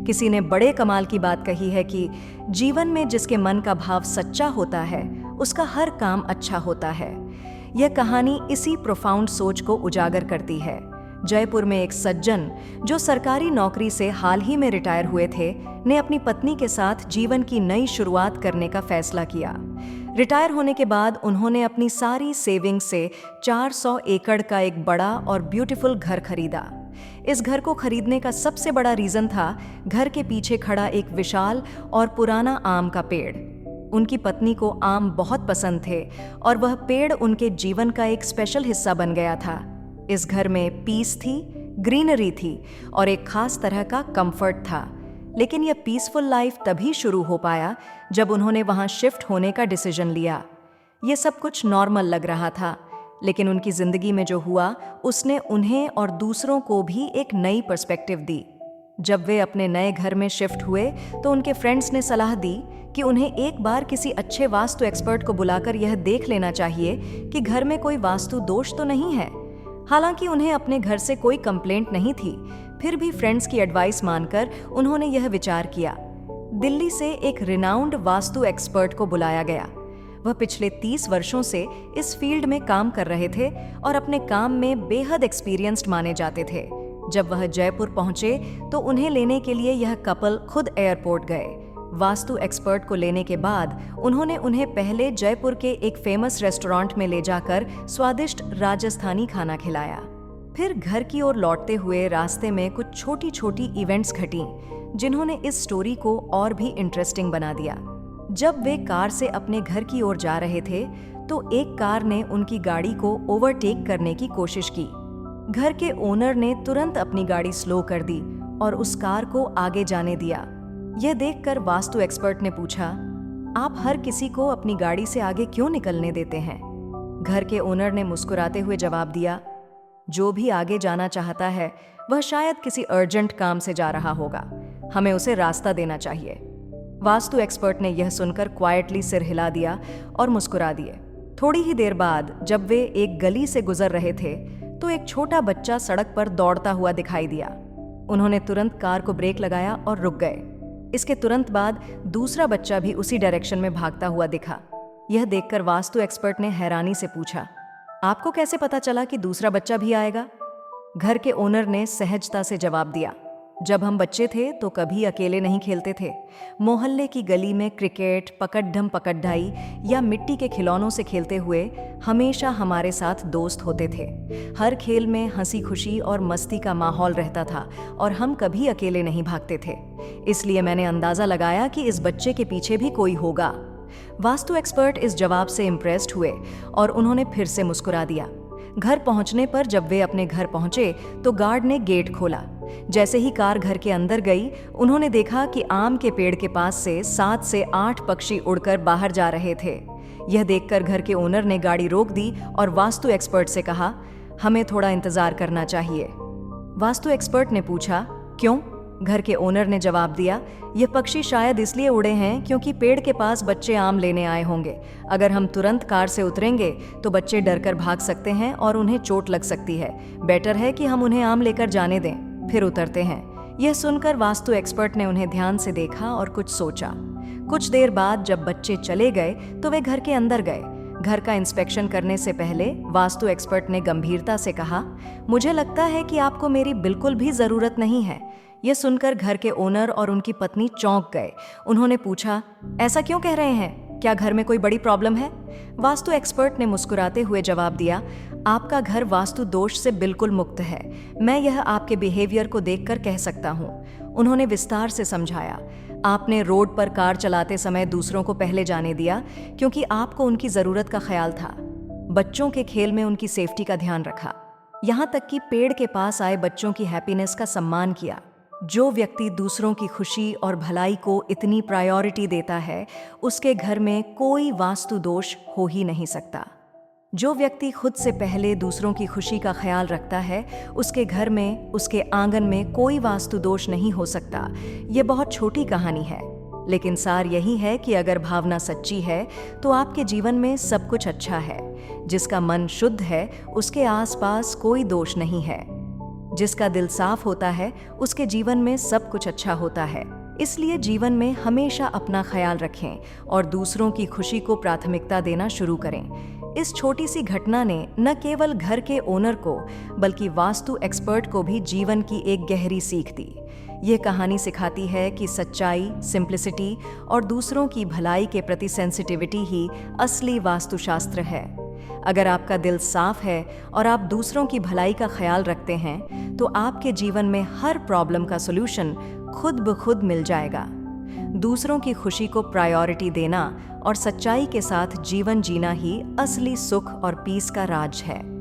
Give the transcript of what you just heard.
किसी ने बड़े कमाल की बात कही है कि जीवन में जिसके मन का भाव सच्चा होता है उसका हर काम अच्छा होता है। यह कहानी इसी प्रोफाउंड सोच को उजागर करती है। जयपुर में एक सज्जन जो सरकारी नौकरी से हाल ही में रिटायर हुए थे ने अपनी पत्नी के साथ जीवन की नई शुरुआत करने का फैसला किया। रिटायर होने के बाद उन्होंने अपनी सारी सेविंग से 400 एकड़ का एक बड़ा और ब्यूटीफुल घर खरीदा। इस घर को खरीदने का सबसे बड़ा रीजन था घर के पीछे खड़ा एक विशाल और पुराना आम का पेड़। उनकी पत्नी को आम बहुत पसंद थे और वह पेड़ उनके जीवन का एक स्पेशल हिस्सा बन गया था। इस घर में पीस थी, ग्रीनरी थी और एक खास तरह का कंफर्ट था। लेकिन यह पीसफुल लाइफ तभी शुरू हो पाया जब उन्होंने वहां शिफ्ट होने का डिसीजन लिया। यह सब कुछ नॉर्मल लग रहा था, लेकिन उनकी जिंदगी में जो हुआ उसने उन्हें और दूसरों को भी एक नई पर्सपेक्टिव दी। जब वे अपने नए घर में शिफ्ट हुए तो उनके फ्रेंड्स ने सलाह दी कि उन्हें एक बार किसी अच्छे वास्तु एक्सपर्ट को बुलाकर यह देख लेना चाहिए कि घर में कोई वास्तु दोष तो नहीं है। हालांकि उन्हें अपने घर से कोई कंप्लेंट नहीं थी, फिर भी फ्रेंड्स की एडवाइस मानकर उन्होंने यह विचार किया। दिल्ली से एक रिनाउंड वास्तु एक्सपर्ट को बुलाया गया। वह पिछले 30 वर्षों से इस फील्ड में काम कर रहे थे और अपने काम में बेहद एक्सपीरियंस्ड माने जाते थे। जब वह जयपुर पहुंचे तो उन्हें लेने के लिए यह कपल खुद एयरपोर्ट गए। वास्तु एक्सपर्ट को लेने के बाद उन्होंने उन्हें पहले जयपुर के एक फेमस रेस्टोरेंट में ले जाकर स्वादिष्ट राजस्थानी खाना खिलाया। फिर घर की ओर लौटते हुए रास्ते में कुछ छोटी छोटी इवेंट्स घटी जिन्होंने इस स्टोरी को और भी इंटरेस्टिंग बना दिया। जब वे कार से अपने घर की ओर जा रहे थे तो एक कार ने उनकी गाड़ी को ओवरटेक करने की कोशिश की। घर के ओनर ने तुरंत अपनी गाड़ी स्लो कर दी और उस कार को आगे जाने दिया। यह देखकर वास्तु एक्सपर्ट ने पूछा, आप हर किसी को अपनी गाड़ी से आगे क्यों निकलने देते हैं? घर के ओनर ने मुस्कुराते हुए जवाब दिया, जो भी आगे जाना चाहता है वह शायद किसी अर्जेंट काम से जा रहा होगा, हमें उसे रास्ता देना चाहिए। वास्तु एक्सपर्ट ने यह सुनकर क्वाइटली सिर हिला दिया और मुस्कुरा दिए। थोड़ी ही देर बाद जब वे एक गली से गुजर रहे थे तो एक छोटा बच्चा सड़क पर दौड़ता हुआ दिखाई दिया। उन्होंने तुरंत कार को ब्रेक लगाया और रुक गए। इसके तुरंत बाद दूसरा बच्चा भी उसी डायरेक्शन में भागता हुआ दिखा। यह देखकर वास्तु एक्सपर्ट ने हैरानी से पूछा, आपको कैसे पता चला कि दूसरा बच्चा भी आएगा? घर के ओनर ने सहजता से जवाब दिया, जब हम बच्चे थे तो कभी अकेले नहीं खेलते थे। मोहल्ले की गली में क्रिकेट, पकड्ढम पकड्ढाई या मिट्टी के खिलौनों से खेलते हुए हमेशा हमारे साथ दोस्त होते थे। हर खेल में हंसी खुशी और मस्ती का माहौल रहता था और हम कभी अकेले नहीं भागते थे। इसलिए मैंने अंदाजा लगाया कि इस बच्चे के पीछे भी कोई होगा। वास्तु एक्सपर्ट इस जवाब से इम्प्रेस्ड हुए और उन्होंने फिर से मुस्कुरा दिया। घर पहुंचने पर जब वे अपने घर पहुंचे तो गार्ड ने गेट खोला। जैसे ही कार घर के अंदर गई, उन्होंने देखा कि आम के पेड़ के पास से 7 से 8 पक्षी उड़कर बाहर जा रहे थे। यह देखकर घर के ओनर ने गाड़ी रोक दी और वास्तु एक्सपर्ट से कहा, हमें थोड़ा इंतजार करना चाहिए। वास्तु एक्सपर्ट ने पूछा, क्यों? घर के ओनर ने जवाब दिया, यह पक्षी शायद इसलिए उड़े हैं क्योंकि पेड़ के पास बच्चे आम लेने आए होंगे। अगर हम तुरंत कार से उतरेंगे तो बच्चे डरकर भाग सकते हैं और उन्हें चोट लग सकती है। बेटर है कि हम उन्हें आम लेकर जाने दें, फिर उतरते हैं। यह सुनकर वास्तु एक्सपर्ट ने उन्हें ध्यान से देखा और कुछ सोचा। कुछ देर बाद जब बच्चे चले गए तो वे घर के अंदर गए। घर का इंस्पेक्शन करने से पहले वास्तु एक्सपर्ट ने गंभीरता से कहा, मुझे लगता है कि आपको मेरी बिल्कुल भी जरूरत नहीं है। यह सुनकर घर के ओनर और उनकी पत्नी चौंक गए। उन्होंने पूछा, ऐसा क्यों कह रहे हैं? क्या घर में कोई बड़ी प्रॉब्लम है? वास्तु एक्सपर्ट ने मुस्कुराते हुए जवाब दिया, आपका घर वास्तु दोष से बिल्कुल मुक्त है। मैं यह आपके बिहेवियर को देखकर कह सकता हूँ। उन्होंने विस्तार से समझाया, आपने रोड पर कार चलाते समय दूसरों को पहले जाने दिया क्योंकि आपको उनकी जरूरत का ख्याल था। बच्चों के खेल में उनकी सेफ्टी का ध्यान रखा, यहाँ तक कि पेड़ के पास आए बच्चों की हैप्पीनेस का सम्मान किया। जो व्यक्ति दूसरों की खुशी और भलाई को इतनी प्रायोरिटी देता है, उसके घर में कोई वास्तु दोष हो ही नहीं सकता। जो व्यक्ति खुद से पहले दूसरों की खुशी का ख्याल रखता है, उसके घर में, उसके आंगन में कोई वास्तु दोष नहीं हो सकता। ये बहुत छोटी कहानी है, लेकिन सार यही है कि अगर भावना सच्ची है तो आपके जीवन में सब कुछ अच्छा है। जिसका मन शुद्ध है, उसके आसपास कोई दोष नहीं है। जिसका दिल साफ होता है उसके जीवन में सब कुछ अच्छा होता है। इसलिए जीवन में हमेशा अपना ख्याल रखें और दूसरों की खुशी को प्राथमिकता देना शुरू करें। इस छोटी सी घटना ने न केवल घर के ओनर को बल्कि वास्तु एक्सपर्ट को भी जीवन की एक गहरी सीख दी। ये कहानी सिखाती है कि सच्चाई, सिंप्लिसिटी और दूसरों की भलाई के प्रति सेंसिटिविटी ही असली वास्तुशास्त्र है। अगर आपका दिल साफ है और आप दूसरों की भलाई का ख्याल रखते हैं तो आपके जीवन में हर प्रॉब्लम का सॉल्यूशन खुद ब खुद मिल जाएगा। दूसरों की खुशी को प्रायोरिटी देना और सच्चाई के साथ जीवन जीना ही असली सुख और पीस का राज है।